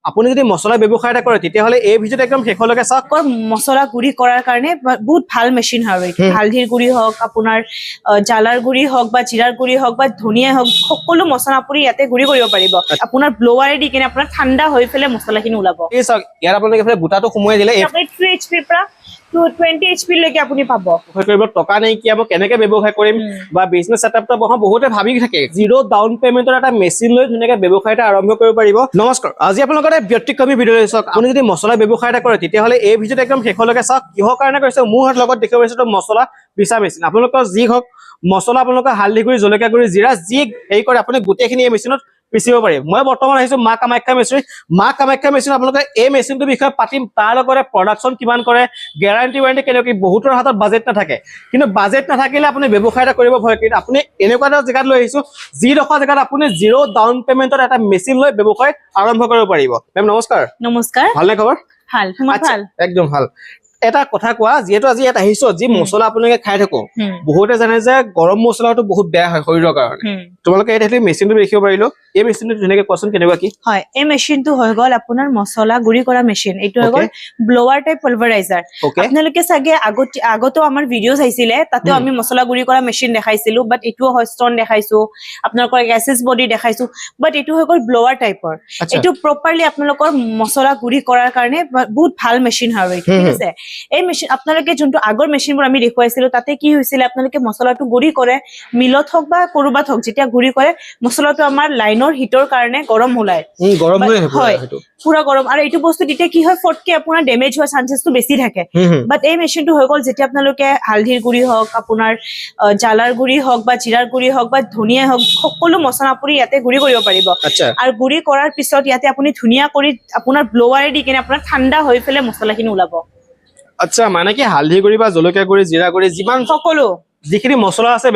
আপুনি যদি মছলা ব্যৱসায় এটা কৰে তেতিয়াহলে এই ভিডিওটো একদম শেষলৈকে চাওক। মছলা গুড়ি কৰাৰ কাৰণে বহুত ভাল মেচিন হয়। হালধিৰ গুড়ি হওক, আপোনাৰ জ্বালাৰ গুড়ি হওক বা জিৰাৰ গুড়ি হওক বা ধনিয়া হওক, সকলো মছলা আপুনি ইয়াতে গুড়ি কৰিব পাৰিব। আপোনাৰ ব্লোৱাৰে দি কিনে আপোনাৰ ঠাণ্ডা হৈ পেলাই মছলাখিনি ওলাব। এই চাওক ইয়াত আপোনালোকে এফালে বুটাটো সোমোৱাই দিলে আপুনি 3 HP পৰা 20 HP লৈকে আপুনি পাব। কৰিব টকা নাইকিয়া মই কেনেকে ব্যৱসায় কৰিম বা বিজনেছ সেটআপটা বহা বহুতে ভাবি থাকে। জিৰ' ডাউন পেমেন্টৰ এটা মেচিন লৈ ধুনীয়াকে ব্যৱসায় এটা আৰম্ভ কৰিব পাৰিব। নমস্কাৰ, আজি আপোনালোকৰ এটা ব্যতিক্ৰমী ভিডিঅ' চাওক। আপুনি যদি মছলা ব্যৱসায় এটা কৰে তেতিয়াহলে এই ভিডিঅ'টো একদম শেষলৈকে চাওক। কিহৰ কাৰণে কৰিছে মোৰ হাত লগত দেখিব পাৰিছে মছলা পিছা মেচিন। আপোনালোকৰ যি হওক মছলা আপোনালোকৰ হালধি গুড়ি, জলকীয়া গুড়ি, জিৰা যি হেৰি কৰে আপুনি গোটেইখিনি এই মেচিনত পিচিব পাৰিব। মই বৰ্তমান আহিছো মা কামাখ্যা মেচিন। মা কামাখ্যা মেচিন আপোনালোকে এই মেচিনটোৰ বিষয়ে পাতিম, তাৰ লগতে প্ৰডাকশ্যন কিমান কৰে, গেৰাণ্টি ৱাৰেণ্টি কেনেকৈ। বহুতৰ হাতত বাজেট নাথাকে, কিন্তু বাজেট নাথাকিলে আপুনি ব্যৱসায় এটা কৰিব ভয়। কিন্তু আপুনি এনেকুৱা এটা জেগাত লৈ আহিছো যিডোখৰ জেগাত আপুনি জিৰ' ডাউন পেমেন্টত এটা মেচিন লৈ ব্যৱসায় আৰম্ভ কৰিব পাৰিব। মেম নমস্কাৰ। নমস্কাৰ। ভালনে খবৰ? ভাল, তোমাৰ ভাল? একদম ভাল। এটা কথা কোৱা, যিহেতু আজি ইয়াত আহিছো, যি মছলা আপোনালোকে খাই থাকো, বহুতে জানে যে গৰম মছলাটো বহুত বেয়া হয় শৰীৰৰ কাৰণে। তোমালোকে এই মেচিনটো দেখিব পাৰিলো। এই মেচিনটো ধুনীয়াকে কোৱাচোন কেনেকুৱা কি হয়। এই মেচিনটো হৈ গল আপোনাৰ মছলা গুড়ি কৰা মেচিন। এইটো হৈ গল ব্লোৱাৰ টাইপ পালভাৰাইজাৰ। আপোনালোকে চাগে আগতো আমাৰ ভিডিঅ' চাইছিলে, তাতেও আমি মছলা গুড়ি কৰা মেচিন দেখাইছিলো। বাট এইটো হয় ষ্টন দেখাইছো, আপোনালোকৰ এচএছ বডি দেখাইছো। বাট এইটো হৈ গল ব্লোৱাৰ টাইপৰ। এইটো প্ৰপাৰলি আপোনালোকৰ মছলা গুড়ি কৰাৰ কাৰণে বহুত ভাল মেচিন হয়। ঠিক আছে। এই মেচিন আপোনালোকে যোনটো আগৰ মেচিনবোৰ আমি দেখুৱাইছিলো, তাতে কি হৈছিলে আপোনালোকে মছলাটো গুড়ি কৰে মিলত হওক বা কৰবাত হওক, যেতিয়া গুড়ি কৰে মছলাটো আমাৰ লাইনৰ হিটৰ কাৰণে গৰম ওলায়। হয়, পুৰা গৰম। আৰু এইটো বস্তু তেতিয়া কি হয় ফটকে আপোনাৰ ডেমেজ হোৱাৰ চান্সেছটো বেছি থাকে। বাট এই মেচিনটো হৈ গল যেতিয়া আপোনালোকে হালধিৰ গুড়ি হওক, আপোনাৰ জ্বালাৰ গুড়ি হওক বা জিৰাৰ গুড়ি হওক বা ধনিয়া হওক, সকলো মছলা আপুনি ইয়াতে গুড়ি কৰিব পাৰিব। আৰু গুড়ি কৰাৰ পিছত ইয়াতে আপুনি ধুনীয়া কৰি আপোনাৰ ব্লোৱাৰে দি কিনে আপোনাৰ ঠাণ্ডা হৈ পেলাই মছলাখিনি ওলাব। আচ্ছা, মানে কি হালধি গুড়ি বা জলকীয়া গুড়ি, জিৰা গুড়ি, যিমান সকলো যিখিনি মছলা আছে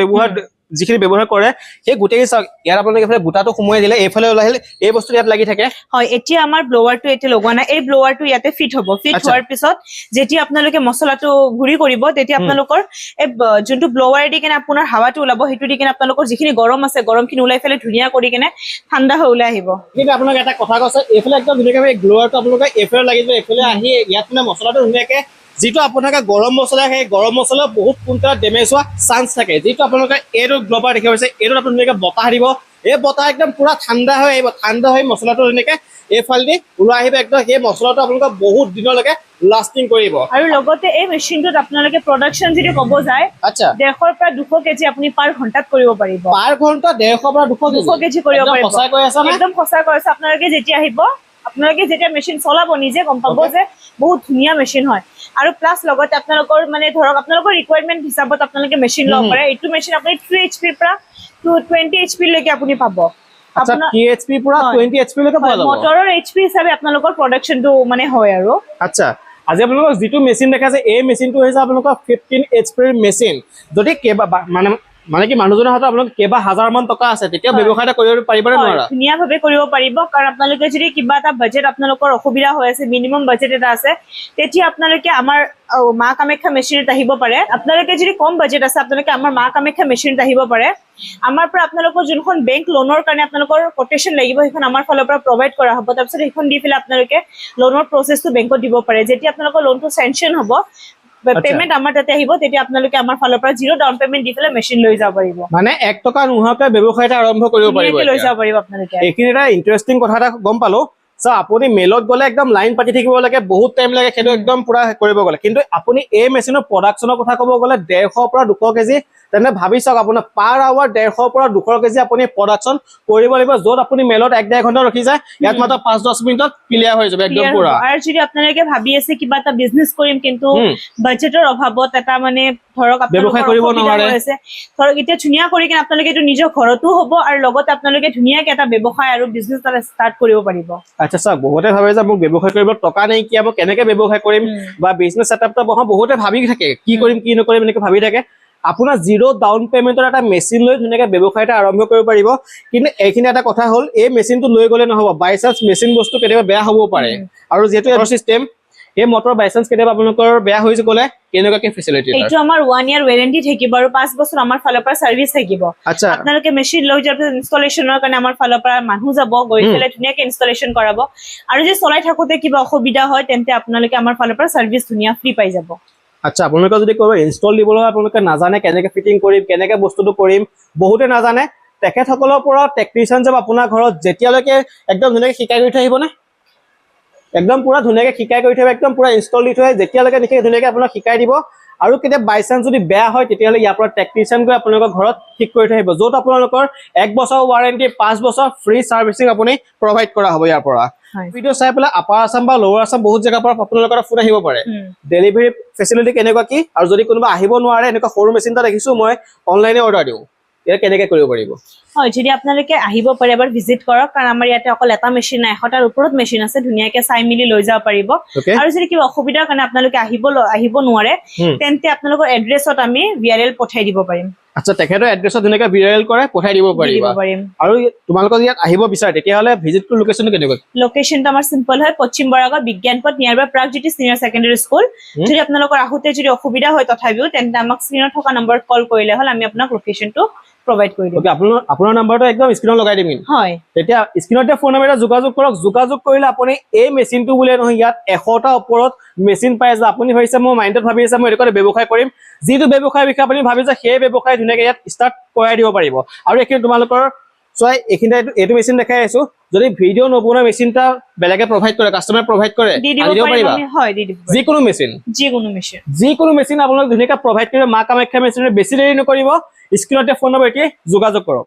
যিখিনি ব্যৱহাৰ কৰে সেই গোটেই চাওক। ইয়াত আপোনালোকে এইফালে বুটাটো সোমোৱাই দিলে এইফালে ওলাই আহিলে এই বস্তু ইয়াত লাগি থাকে। হয়, এতিয়া আমাৰ ব্লোৱাৰটো এতিয়া লগোৱা নাই। এই ব্লোৱাৰটো ইয়াতে ফিট হ'ব। ফিট হোৱাৰ পিছত যেতিয়া আপোনালোকে মছলাটো গুড়ি কৰিব, তেতিয়া আপোনালোকৰ এই যোনটো ব্লোৱাৰ দি কিনে আপোনাৰ হাৱাটো ওলাব, সেইটো দি কিনে আপোনালোকৰ যিখিনি গৰম আছে গৰমখিনি ওলাই পেলাই ধুনীয়া কৰি কিনে ঠাণ্ডা হৈ ওলাই আহিব। কিন্তু আপোনালোকে এটা কথা কৈছে, এইফালে একদম ধুনীয়াকৈ ব্লোৱাৰটো আপোনালোকে এইফালে লাগি যায়, এইফালে আহি ইয়াত মানে মছলাটো ধুনীয়াকে যিটো আপোনালোকে গৰম মছলা, সেই গৰম মছলা বহুত সোনকালে ডেমেজ হোৱা চান্স থাকে। যিটো আপোনালোকে এইটো গ্ল'বাৰ দেখিব পাৰিছে, এইটোত আপুনি ধুনীয়াকে বতাহ দিব, এই বতাহ একদম পুৰা ঠাণ্ডা হৈ আহিব। ঠাণ্ডা হৈ মছলাটো ধুনীয়াকে এইফালেদি ওলাই আহিব। একদম সেই মছলাটো আপোনালোকে বহুত দিনলৈকে লাষ্টিং কৰিব। আৰু লগতে এই মেচিনটোত আপোনালোকে প্ৰডাকশ্যন যদি ক'ব যায়, 150 পৰা 200 কেজি আপুনি পাৰ ঘণ্টাত কৰিব পাৰিব। পাৰ ঘণ্টা 150 পৰা 200 কেজি কৰিব পাৰিব। সঁচা কৈ আছা নে? একদম সঁচা কৈ আছা। আপোনালোকে যেতিয়া আহিব, আপোনালোকে যেতিয়া মেচিন চলাব নিজে গম পাব যে বহুত ধুনীয়া মেচিন হয়। আৰু প্লাছ লগতে আপোনালোকৰ মানে ধৰক আপোনালোকৰ ৰিকুৱাৰমেণ্ট হিচাপত আপোনালোকে মেচিন ল'ব পাৰে। এইটো মেচিন আপুনি 3 HP পৰা 20 HP লৈকে আপুনি পাব। মটৰৰ HP হিচাপে আপোনালোকৰ প্ৰডাকশ্যনটো মানে হয় আৰু। আচ্ছা, আজি আপোনালোকৰ যিটো মেচিন দেখাইছে এই মেচিনটো হৈছে আপোনালোকৰ 15 HP মেচিন। যদি মানে কি মানুহজনৰ হাতত আপোনালোকে কেইবা হাজাৰ মান টকা আছে, তেতিয়া ব্যৱসায় এটা কৰিব পাৰিব নে নোৱাৰা? ধুনীয়াভাৱে কৰিব পাৰিব। কাৰণ আপোনালোকে যদি কিবা এটা বাজেট আপোনালোকৰ অসুবিধা হৈ আছে, মিনিমাম বাজেট এটা আছে, তেতিয়া আপোনালোকে আমাৰ মা কামাখ্যা মেচিনত আহিব পাৰে। আপোনালোকে যদি কম বাজেট আছে, আপোনালোকে আমাৰ মা কামাখ্যা মেচিনত আহিব পাৰে। আমাৰ পৰা আপোনালোকৰ যোনখন বেংক লোনৰ কাৰণে আপোনালোকৰ কোটেশ্যন লাগিব, সেইখন আমাৰ ফালৰ পৰা প্ৰভাইড কৰা হ'ব। তাৰপিছত সেইখন দি পেলাই আপোনালোকে লোনৰ প্ৰচেছটো বেংকত দিব পাৰে। যেতিয়া আপোনালোকৰ লোনটো চেংচন হ'ব, পেমেন্ট আমাৰ তাতে আহিব, তেতিয়া আপোনালোকে আমাৰ ফালৰ পৰা জিৰ' ডাউন পেমেন্ট দি পেলাই মেচিন লৈ যাব পাৰিব। মানে 1 টকা নোহোৱাকৈ ব্যৱসায় এটা আৰম্ভ কৰিব পাৰিব। লৈ যাব পাৰিব আপোনালোকে। এইখিনি এটা ইণ্টাৰেষ্টিং কথা এটা গম পালো। আপুনি মেলত গ'লে একদম লাইন পাতি থাকিব লাগে, বহুত টাইম লাগে, সেইটো একদম পুৰা কৰিব গ'লে। কিন্তু আপুনি এই মেচিনৰ প্ৰডাকশ্যনৰ কথা ক'ব গ'লে 150 পৰা 200 কেজি, তেনে ভাবি চাওক আপোনাৰ পাৰ আৱাৰ 150 পৰা 200 কেজি আপুনি প্ৰডাকশ্যন কৰিব লাগিব। য'ত আপুনি মেলত 1-1.5 ঘণ্টা ৰখি যায়, ইয়াত মাত্ৰ 5-10 মিনিটত ক্লিয়াৰ হৈ যাব একদম পুৰা। আৰু যদি আপোনালোকে ভাবি আছে কিবা এটা বিজনেছ কৰিম, কিন্তু বাজেটৰ অভাৱত এটা মানে ধৰক ব্যৱসায় কৰিব নোৱাৰে, ধৰক এতিয়া ধুনীয়া কৰি কিনে আপোনালোকে এইটো নিজৰ ঘৰতো হ'ব আৰু লগতে আপোনালোকে ধুনীয়াকে এটা ব্যৱসায় আৰু বিজনেছ এটা ষ্টাৰ্ট কৰিব পাৰিব। আচ্ছা চাওক, বহুতে ভাবে যে মোক ব্যৱসায় কৰিব টকা নাইকিয়া, মই কেনেকে ব্যৱসায় কৰিম বা বিজনেছ ছেটআপটা বহা বহুতে ভাবি থাকে, কি কৰিম কি নকৰিম এনেকে ভাবি থাকে। আপোনাৰ জিৰ' ডাউন পেমেন্টৰ এটা মেচিন লৈ ধুনীয়াকে ব্যৱসায় এটা আৰম্ভ কৰিব পাৰিব। কিন্তু এইখিনি এটা কথা হ'ল, এই মেচিনটো লৈ গ'লে নহ'ব। বাই চান্স মেচিন বস্তু কেতিয়াবা বেয়া হ'ব পাৰে। আৰু যিহেতু এয়াৰ চিষ্টেম, এই মটৰ বাই চান্স কেতিয়াবা আপোনালোকৰ বেয়া হৈ গ'লে কেনেকুৱা কি ফেচিলিটি এইটো আমাৰ 1 ইয়াৰ ওয়াৰেন্টি থাকিব আৰু 5 বছৰ আমাৰ ফালৰ পৰা সাৰ্ভিস থাকিব আচ্ছা আপোনালোকে মেচিন লৈ যাব ইনষ্টলেচনৰ কাৰণে আমাৰ ফালৰ পৰা মানুহ যাব গৈ পেলাই ধুনীয়াকৈ ইনষ্টলেচন কৰাব আৰু যে চলাই থাকোতে কিবা অসুবিধা হয় তেন্তে আপোনালোকে আমাৰ ফালৰ পৰা সাৰ্ভিস ধুনীয়া ফ্ৰী পাই যাব আচ্ছা আপোনালোকে যদি কব ইনষ্টল দিবলৈ আপোনালোকে নাজানে কেনেকৈ ফিটিং কৰিম কেনেকৈ বস্তুটো কৰিম বহুতে নাজানে তেখেতসকলৰ পৰা টেকনিচিয়ান যাব আপোনাৰ ঘৰত যেতিয়ালৈকে একদম ধুনীয়াকৈ শিকাই কৰি থৈ আহিবনে একদম পুৰা ধুনীয়াকৈ শিকাই কৰি থৈ একদম পুৰা ইনষ্টল দি থৈ যেতিয়ালৈকে দেখি ধুনীয়াকৈ আপোনাক শিকাই দিব আৰু কেতিয়া বাই চান্স যদি বেয়া হয় তেতিয়াহ'লে ইয়াৰ পৰা টেকনিচিয়ান গৈ আপোনালোকৰ ঘৰত ঠিক কৰি থৈ আহিব য'ত আপোনালোকৰ 1 বছৰ ৱাৰেণ্টি 5 বছৰ ফ্ৰী সাৰ্ভিসিং আপুনি প্ৰভাইড কৰা হ'ব ইয়াৰ পৰা ভিডিও চাই পেলাই আপাৰ আছাম বা লোৱাৰ আছাম বহুত জেগাৰ পৰা আপোনালোকৰ ফোন আহিব পাৰে ডেলিভাৰী ফেচিলিটি কেনেকুৱা কি আৰু যদি কোনোবা আহিব নোৱাৰে এনেকুৱা সৰু মেচিন এটা দেখিছো মই অনলাইনে অৰ্ডাৰ দিওঁ ইয়াৰ কেনেকৈ কৰিব পাৰিব হয় যদি আপোনালোকে আহিব পাৰে এবাৰ ভিজিট কৰক কাৰণ আমাৰ ইয়াতে অকল এটা মেচিন নাই 100টাৰ ওপৰত মেচিন আছে ধুনীয়াকৈ চাই মিলি লৈ যাব পাৰিব আৰু যদি কিবা অসুবিধাৰ কাৰণে আপোনালোকে আহিব নোৱাৰে তেন্তে আপোনালোকৰ এড্ৰেছত আমি VRL পঠাই দিব পাৰিম আচ্ছা তেখেতৰ এড্ৰেছত ধুনীয়াকৈ VRL কৰে পঠাই দিব পাৰিবা আৰু তোমালোকৰ ইয়াত আহিব বিচাৰে তেতিয়াহ'লে ভিজিটটো লোকেশ্যনটো কেনেকুৱা লোকেশ্যনটো আমাৰ সিম্পল হয় পশ্চিম বৰাগাঁও বিজ্ঞান পথ নিয়াৰবাই প্ৰাগজ্যোতি সিনিয়ৰ ছেকেণ্ডাৰী স্কুল যদি আপোনালোকৰ আহোতে যদি অসুবিধা হয় তথাপিও তেন্তে আমাক স্ক্ৰীনত থকা নম্বৰত কল কৰিলে হ'ল আমি আপোনাক লোকেশ্যনটো প্ৰভাইড কৰি দিম ওকে আপোনাৰ নাম্বাৰটো একদম স্ক্ৰীনত লগাই দিম হয় তেতিয়া স্ক্ৰীনতে ফোন নম্বৰ যোগাযোগ কৰক যোগাযোগ কৰিলে আপুনি এই মেচিনটো বুলিয়ে নহয় ইয়াত 100টা ওপৰত মেচিন পাই যে আপুনি ভাবিছে মই মাইণ্ডত ভাবি আছে মই এনেকুৱা ব্যৱসায় কৰিম যিটো ব্যৱসায়ৰ বিষয়ে আপুনি ভাবিছে সেই ব্যৱসায় ধুনীয়াকৈ ইয়াত ষ্টাৰ্ট কৰাই দিব পাৰিব আৰু এইখিনি তোমালোকৰ চোৱা এইখিনি এইটো মেচিন দেখাই আছো যদি ভিডিঅ' নবনোৱা মেচিন এটা বেলেগে প্ৰভাইড কৰে কাষ্টমাৰে প্ৰভাইড কৰে দি দিব পাৰিবা হয় দি দিব যিকোনো মেচিন আপোনালোক ধুনীয়াকৈ প্ৰভাইড কৰিব মা কামাখ্যা মেচিনৰ বেছি দেৰি নকৰিব স্ক্ৰীনতে ফোন নম্বৰ এটি যোগাযোগ কৰক